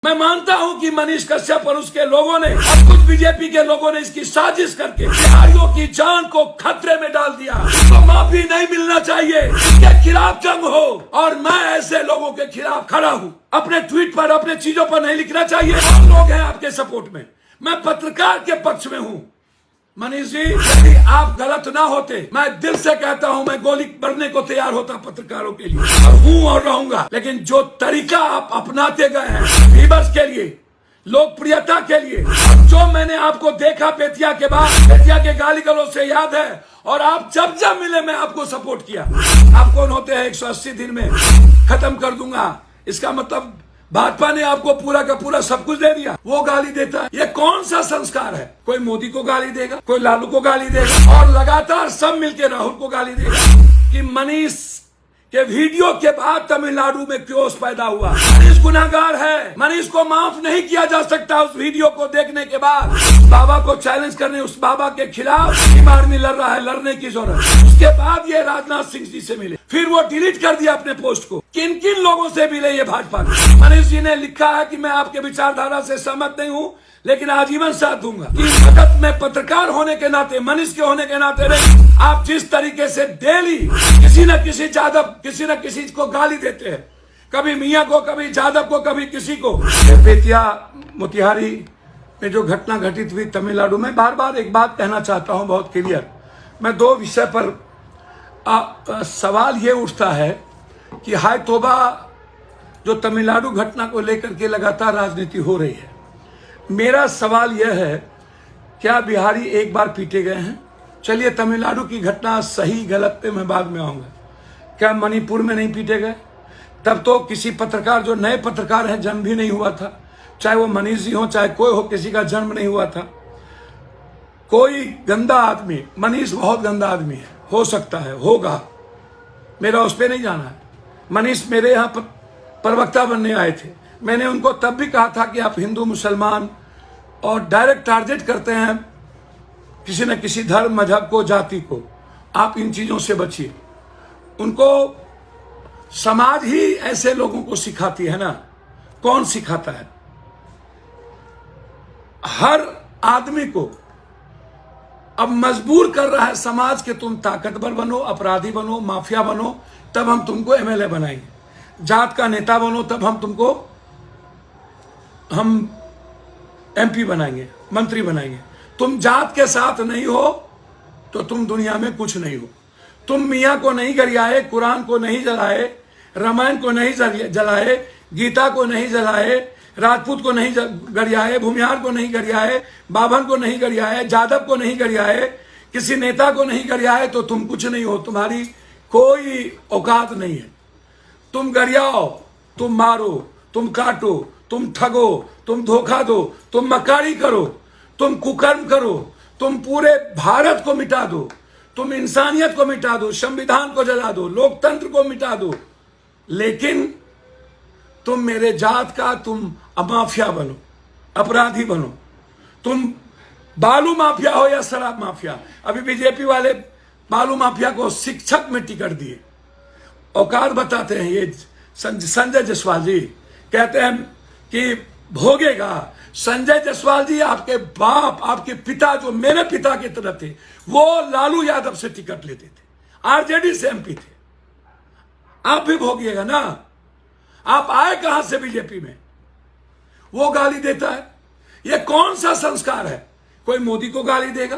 मैं मानता हूं कि मनीष कश्यप और उसके लोगों ने और कुछ बीजेपी के लोगों ने इसकी साजिश करके बिहारियों की जान को खतरे में डाल दिया। तो माफी नहीं मिलना चाहिए, इसके खिलाफ जंग हो और मैं ऐसे लोगों के खिलाफ खड़ा हूं। अपने ट्वीट पर अपने चीजों पर नहीं लिखना चाहिए। हम लोग हैं आपके सपोर्ट में, मैं पत्रकार के पक्ष में हूं। मनीष जी, यदि आप गलत ना होते, मैं दिल से कहता हूं, मैं गोली बढ़ने को तैयार होता पत्रकारों के लिए, और हूं और रहूंगा। लेकिन जो तरीका आप अपनाते गए हैं व्यूअर्स के लिए, लोकप्रियता के लिए, जो मैंने आपको देखा बेतिया के बाद, बेतिया के गाली गलौज से याद है, और आप जब जब मिले मैं आपको सपोर्ट किया। आप कौन होते हैं 180 दिन में खत्म कर दूंगा, इसका मतलब भाजपा ने आपको पूरा का पूरा सब कुछ दे दिया। वो गाली देता है, ये कौन सा संस्कार है? कोई मोदी को गाली देगा, कोई लालू को गाली देगा, और लगातार सब मिलकर राहुल को गाली देगा कि मनीष के वीडियो के बाद तमिलनाडु में क्योस पैदा हुआ। मनीष गुनाहगार है, मनीष को माफ नहीं किया जा सकता। उस वीडियो को देखने के बाद बाबा को चैलेंज करने, उस बाबा के खिलाफ टीम आर्मी लड़ रहा है, लड़ने की जरूरत। उसके बाद ये राजनाथ सिंह जी से मिले, फिर वो डिलीट कर दिया अपने पोस्ट को। किन किन लोगों से मिले ये भाजपा ने? मनीष जी ने लिखा है कि मैं आपके विचारधारा से सहमत नहीं हूं, लेकिन आजीवन साथ दूंगा। कि जगत में पत्रकार होने के नाते, मनीष के होने के नाते नहीं, आप जिस तरीके से डेली किसी न किसी जादव, किसी न किसी को गाली देते हैं, कभी मियां को, कभी जादव को, कभी किसी को। बेतिया मोतिहारी में जो घटना घटित हुई तमिलनाडु में, बार बार एक बात कहना चाहता हूं बहुत क्लियर। मैं दो विषय पर सवाल ये उठता है कि हाय तौबा, जो तमिलनाडु घटना को लेकर के लगातार राजनीति हो रही है। मेरा सवाल यह है, क्या बिहारी एक बार पीटे गए हैं? चलिए तमिलनाडु की घटना सही गलत पे मैं बाद में आऊंगा। क्या मणिपुर में नहीं पीटे गए? तब तो किसी पत्रकार, जो नए पत्रकार हैं, जन्म भी नहीं हुआ था। चाहे वो मनीष जी हो, चाहे कोई हो, किसी का जन्म नहीं हुआ था। कोई गंदा आदमी, मनीष बहुत गंदा आदमी है, हो सकता है, होगा, मेरा उस पर नहीं जाना है। मनीष मेरे यहाँ प्रवक्ता बनने आए थे, मैंने उनको तब भी कहा था कि आप हिंदू मुसलमान और डायरेक्ट टारगेट करते हैं किसी न किसी धर्म, मजहब को, जाति को, आप इन चीजों से बचिए। उनको समाज ही ऐसे लोगों को सिखाती है ना। कौन सिखाता है? हर आदमी को अब मजबूर कर रहा है समाज के, तुम ताकतवर बनो, अपराधी बनो, माफिया बनो, तब हम तुमको एमएलए बनाएंगे। जात का नेता बनो, तब हम एमपी बनाएंगे, मंत्री बनाएंगे। तुम जात के साथ नहीं हो तो तुम दुनिया में कुछ नहीं हो। तुम मियाँ को नहीं गरियाए, कुरान को नहीं जलाए, रामायण को नहीं जलाए, गीता को नहीं जलाए, राजपूत को नहीं गरियाए, भूमिहार को नहीं गरियाए, बाभन को नहीं गरियाए, जादव को नहीं गरियाए, किसी नेता को नहीं गरियाए, तो तुम कुछ नहीं हो। तुम्हारी कोई औकात नहीं है। तुम गरियाओ, तुम मारो, तुम काटो, तुम ठगो, तुम धोखा दो, तुम मक्कारी करो, तुम कुकर्म करो, तुम पूरे भारत को मिटा दो, तुम इंसानियत को मिटा दो, संविधान को जला दो, लोकतंत्र को मिटा दो, लेकिन तुम मेरे जात का, तुम माफिया बनो, अपराधी बनो। तुम बालू माफिया हो या शराब माफिया। अभी बीजेपी वाले बालू माफिया को शिक्षक में टिकट दिए। औकात बताते हैं ये संजय जायसवाल जी, कहते हैं कि भोगेगा। संजय जायसवाल जी, आपके बाप, आपके पिता, जो मेरे पिता की तरह थे, वो लालू यादव से टिकट लेते थे, आरजेडी से एमपी थे। आप भी भोगिएगा ना। आप आए कहां से बीजेपी में? वो गाली देता है। ये कौन सा संस्कार है? कोई मोदी को गाली देगा,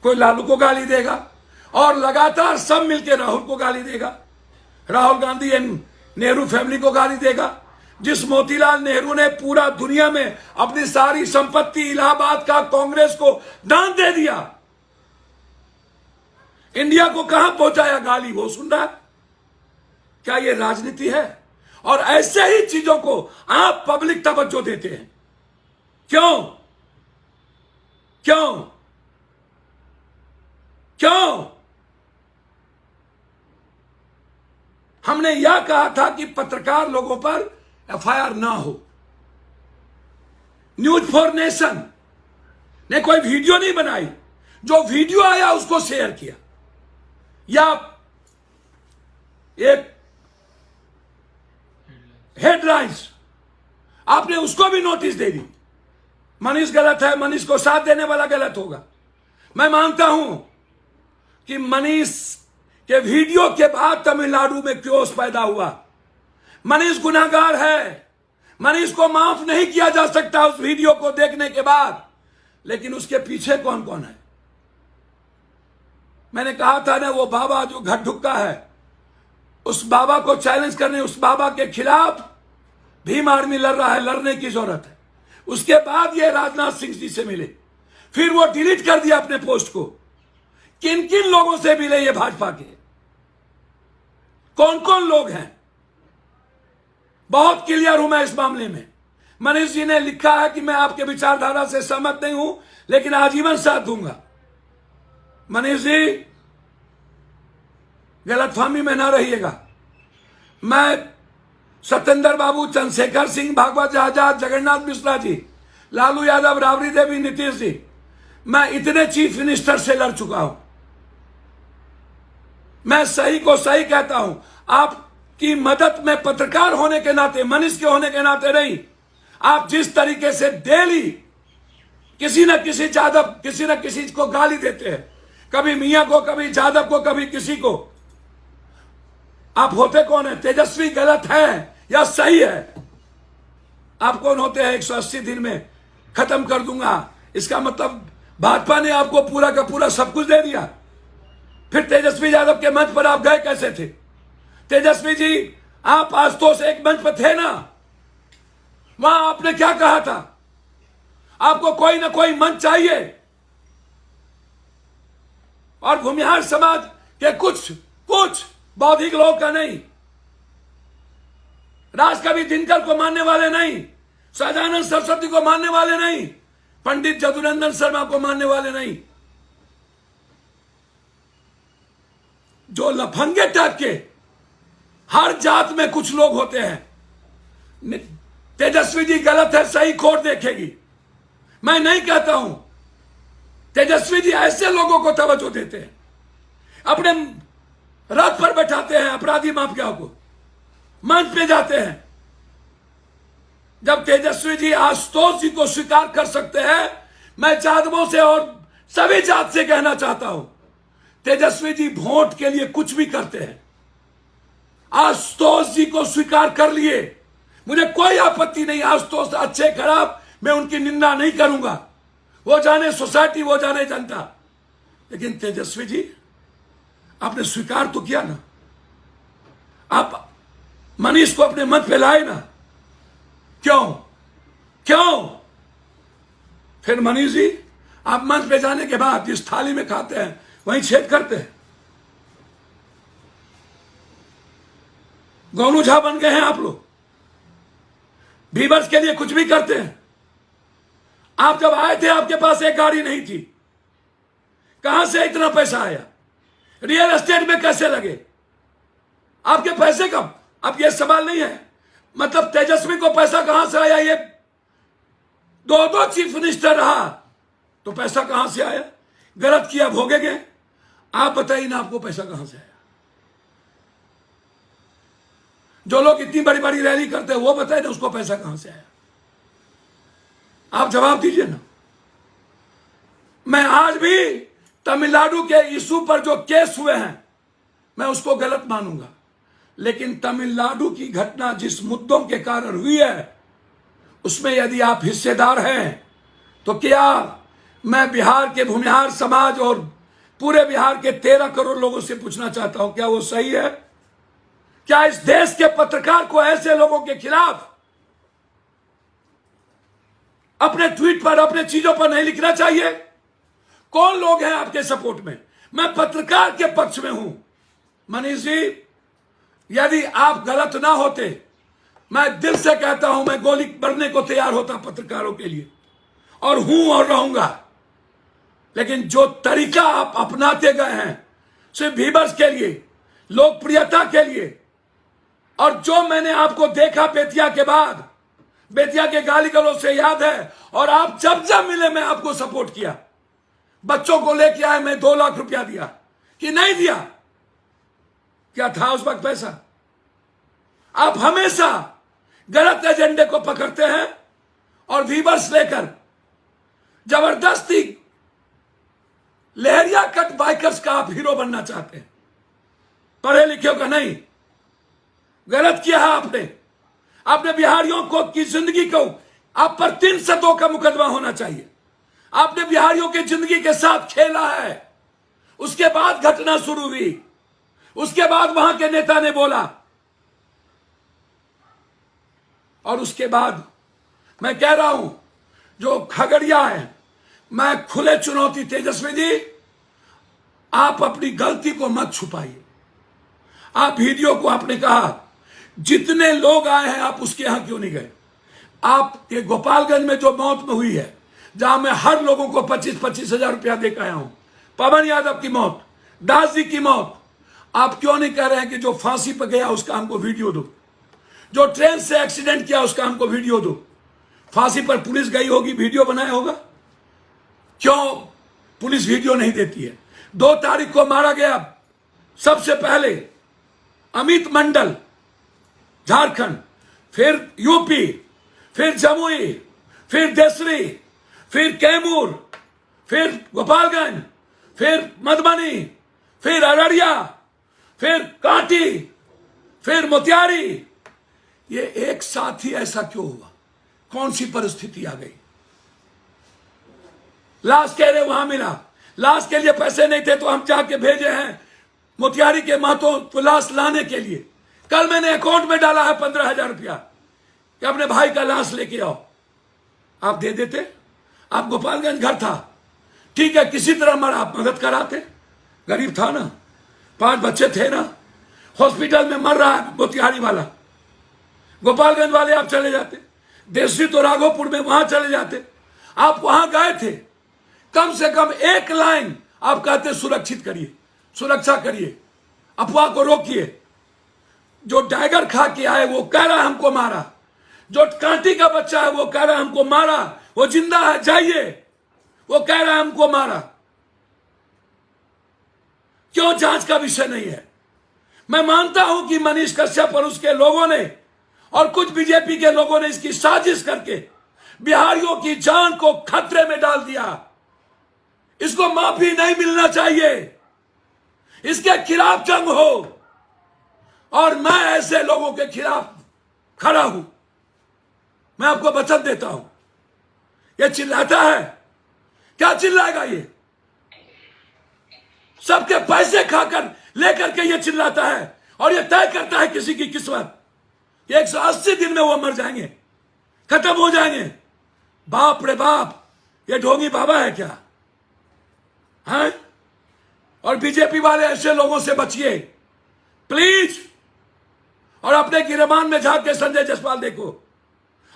कोई लालू को गाली देगा, और लगातार सब मिलकर राहुल को गाली देगा। राहुल गांधी एंड नेहरू फैमिली को गाली देगा। जिस मोतीलाल नेहरू ने पूरा दुनिया में अपनी सारी संपत्ति इलाहाबाद का कांग्रेस को दान दे दिया, इंडिया को कहां पहुंचाया, गाली वो सुन रहा है। क्या ये राजनीति है? और ऐसे ही चीजों को आप पब्लिक तवज्जो देते हैं। क्यों? क्यों? क्यों? हमने यह कहा था कि पत्रकार लोगों पर एफआईआर ना हो। न्यूज फॉर नेशन ने कोई वीडियो नहीं बनाई, जो वीडियो आया उसको शेयर किया, या एक हेडलाइंस आपने उसको भी नोटिस दे दी। मनीष गलत है, मनीष को साथ देने वाला गलत होगा। मैं मानता हूं कि मनीष के वीडियो के बाद तमिलनाडु में क्योस पैदा हुआ। मनीष गुनाहगार है, मनीष को माफ नहीं किया जा सकता उस वीडियो को देखने के बाद। लेकिन उसके पीछे कौन कौन है? मैंने कहा था ना, वो बाबा जो घट ढुक्का है, उस बाबा को चैलेंज करने, उस बाबा के खिलाफ भीम आर्मी लड़ रहा है, लड़ने की जरूरत है। उसके बाद ये राजनाथ सिंह जी से मिले, फिर वो डिलीट कर दिया अपने पोस्ट को। किन किन लोगों से मिले ये भाजपा के, कौन कौन लोग हैं, बहुत क्लियर हूं मैं इस मामले में। मनीष जी ने लिखा है कि मैं आपके विचारधारा से सहमत नहीं हूं, लेकिन आजीवन साथ दूंगा। मनीष जी, गलतफहमी में ना रहिएगा। मैं सत्येंद्र बाबू, चंद्रशेखर सिंह, भागवत आजाद, जगन्नाथ मिश्रा जी, लालू यादव, राबड़ी देवी, नीतीश जी, मैं इतने चीफ मिनिस्टर से लड़ चुका हूं। मैं सही को सही कहता हूं। आपकी मदद में पत्रकार होने के नाते, मनीष के होने के नाते नहीं, आप जिस तरीके से डेली किसी न किसी यादव, किसी न किसी को गाली देते हैं, कभी मियां को, कभी यादव को, कभी किसी को। आप होते कौन है? तेजस्वी गलत है या सही है? आप कौन होते हैं? 180 दिन में खत्म कर दूंगा, इसका मतलब भाजपा ने आपको पूरा का पूरा सब कुछ दे दिया। फिर तेजस्वी यादव के मंच पर आप गए कैसे थे? तेजस्वी जी, आप आशुतोष एक मंच पर थे ना, वहां आपने क्या कहा था? आपको कोई ना कोई मंच चाहिए। और भूमिहार समाज के कुछ बौद्धिक लोग का नहीं, राजकवि दिनकर को मानने वाले नहीं, सहजानंद सरस्वती को मानने वाले नहीं, पंडित जदुनंदन शर्मा को मानने वाले नहीं, जो लफंगे टाइप के हर जात में कुछ लोग होते हैं। तेजस्वी जी गलत है, सही खोट देखेगी। मैं नहीं कहता हूं। तेजस्वी जी ऐसे लोगों को तवज्जो देते हैं, अपने रथ पर बैठाते हैं अपराधी माफिया को, मंच पे जाते हैं। जब तेजस्वी जी आशुतोष जी को स्वीकार कर सकते हैं, मैं यादवों से और सभी जात से कहना चाहता हूं, तेजस्वी जी वोट के लिए कुछ भी करते हैं। आशुतोष जी को स्वीकार कर लिए, मुझे कोई आपत्ति नहीं। आशुतोष अच्छे खराब मैं उनकी निंदा नहीं करूंगा, वो जाने सोसाइटी, वो जाने जनता। लेकिन तेजस्वी जी, आपने स्वीकार तो किया ना, आप मनीष को अपने मंच पे लाए ना, क्यों? फिर मनीष जी, आप मंच पे जाने के बाद जिस थाली में खाते हैं वहीं छेद करते हैं। गोनू झा बन गए हैं आप लोग, व्यूअर्स के लिए कुछ भी करते हैं। आप जब आए थे, आपके पास एक गाड़ी नहीं थी, कहां से इतना पैसा आया? रियल एस्टेट में कैसे लगे आपके पैसे? कब? अब यह सवाल नहीं है। मतलब तेजस्वी को पैसा कहां से आया? ये दो चीफ मिनिस्टर रहा तो पैसा कहां से आया? गलत किया, भोगेंगे। आप बताइए ना, आपको पैसा कहां से आया? जो लोग इतनी बड़ी बड़ी रैली करते हैं वो बताए ना, उसको पैसा कहां से आया? आप जवाब दीजिए ना। मैं आज भी तमिलनाडु के इशू पर जो केस हुए हैं, मैं उसको गलत मानूंगा। लेकिन तमिलनाडु की घटना जिस मुद्दों के कारण हुई है, उसमें यदि आप हिस्सेदार हैं, तो क्या मैं बिहार के भूमिहार समाज और पूरे बिहार के 13 करोड़ लोगों से पूछना चाहता हूं, क्या वो सही है? क्या इस देश के पत्रकार को ऐसे लोगों के खिलाफ अपने ट्वीट पर, अपने चीजों पर नहीं लिखना चाहिए? कौन लोग हैं आपके सपोर्ट में? मैं पत्रकार के पक्ष में हूं। मनीष जी, यदि आप गलत ना होते, मैं दिल से कहता हूं, मैं गोली भरने को तैयार होता पत्रकारों के लिए, और हूं और रहूंगा। लेकिन जो तरीका आप अपनाते गए हैं, सिर्फ व्यूअर्स के लिए, लोकप्रियता के लिए, और जो मैंने आपको देखा बेतिया के बाद, बेतिया के गाली गलौज से याद है, और आप जब मिले मैं आपको सपोर्ट किया। बच्चों को लेके आए, मैं 2 लाख रुपया दिया कि नहीं दिया? क्या था उस वक्त पैसा? आप हमेशा गलत एजेंडे को पकड़ते हैं और व्यूअर्स लेकर जबरदस्ती लहरिया कट बाइकर्स का आप हीरो बनना चाहते हैं। पढ़े लिखे का नहीं, गलत किया है आपने। आपने बिहारियों को की जिंदगी को आप पर 302 का मुकदमा होना चाहिए। आपने बिहारियों की जिंदगी के साथ खेला है। उसके बाद घटना शुरू हुई, उसके बाद वहां के नेता ने बोला, और उसके बाद मैं कह रहा हूं जो खगड़िया है, मैं खुले चुनौती, तेजस्वी जी आप अपनी गलती को मत छुपाइए। आप वीडियो को आपने कहा जितने लोग आए हैं आप उसके यहां क्यों नहीं गए? आपके गोपालगंज में जो मौत में हुई है, जहां मैं हर लोगों को 25-25 हजार रुपया देकर आया हूं, पवन यादव की मौत, दास जी की मौत, आप क्यों नहीं कह रहे हैं कि जो फांसी पर गया उसका हमको वीडियो दो, जो ट्रेन से एक्सीडेंट किया उसका हमको वीडियो दो। फांसी पर पुलिस गई होगी, वीडियो बनाया होगा, क्यों पुलिस वीडियो नहीं देती है? 2 तारीख को मारा गया सबसे पहले अमित मंडल झारखंड, फिर यूपी, फिर जमुई, फिर देसरी, फिर कैमूर, फिर गोपालगंज, फिर मधुबनी, फिर अररिया, फिर कांटी, फिर मोतिहारी। ये एक साथ ही ऐसा क्यों हुआ? कौन सी परिस्थिति आ गई? लाश कह रहे वहां मिला, लाश के लिए पैसे नहीं थे तो हम जाके भेजे हैं मोतिहारी के महतो को लाश लाने के लिए। कल मैंने अकाउंट में डाला है 15,000 रुपया कि अपने भाई का लाश लेके आओ। आप दे देते? आप गोपालगंज घर था, ठीक है, किसी तरह मरा, आप मदद कराते, गरीब था ना, 5 बच्चे थे ना, हॉस्पिटल में मर रहा है मोतिहारी वाला, गोपालगंज वाले आप चले जाते, देसी तो राघोपुर में वहां चले जाते। आप वहां गए थे, कम से कम एक लाइन आप कहते सुरक्षित करिए, सुरक्षा करिए, अफवाह को रोकिए। जो टाइगर खा के आए वो कह रहा है हमको मारा, जो कांटी का बच्चा है वो कह रहा है हमको मारा, वो जिंदा है जाइए, वो कह रहा है हमको मारा। क्यों जांच का विषय नहीं है? मैं मानता हूं कि मनीष कश्यप और उसके लोगों ने और कुछ बीजेपी के लोगों ने इसकी साजिश करके बिहारियों की जान को खतरे में डाल दिया। इसको माफी नहीं मिलना चाहिए, इसके खिलाफ जंग हो, और मैं ऐसे लोगों के खिलाफ खड़ा हूं। मैं आपको वचन देता हूं। ये चिल्लाता है, क्या चिल्लाएगा? ये सबके पैसे खाकर लेकर के ये चिल्लाता है और ये तय करता है किसी की किस्मत। 180 दिन में वो मर जाएंगे, खत्म हो जाएंगे। बाप रे बाप, ये ढोंगी बाबा है क्या? हैं? और बीजेपी वाले ऐसे लोगों से बचिए प्लीज। और अपने गिरबान में झांक के संजय जायसवाल देखो,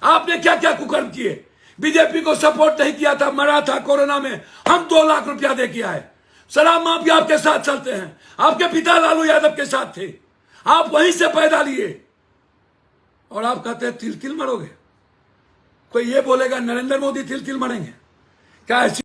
आपने क्या क्या कुकर्म किए। बीजेपी को सपोर्ट नहीं किया था, मरा था कोरोना में, हम 2 लाख रुपया दे के आए। शराब माफिया आपके साथ चलते हैं, आपके पिता लालू यादव के साथ थे, आप वहीं से पैदा लिए, और आप कहते हैं तिल तिल मरोगे। कोई ये बोलेगा नरेंद्र मोदी तिल तिल मरेंगे क्या? ऐसी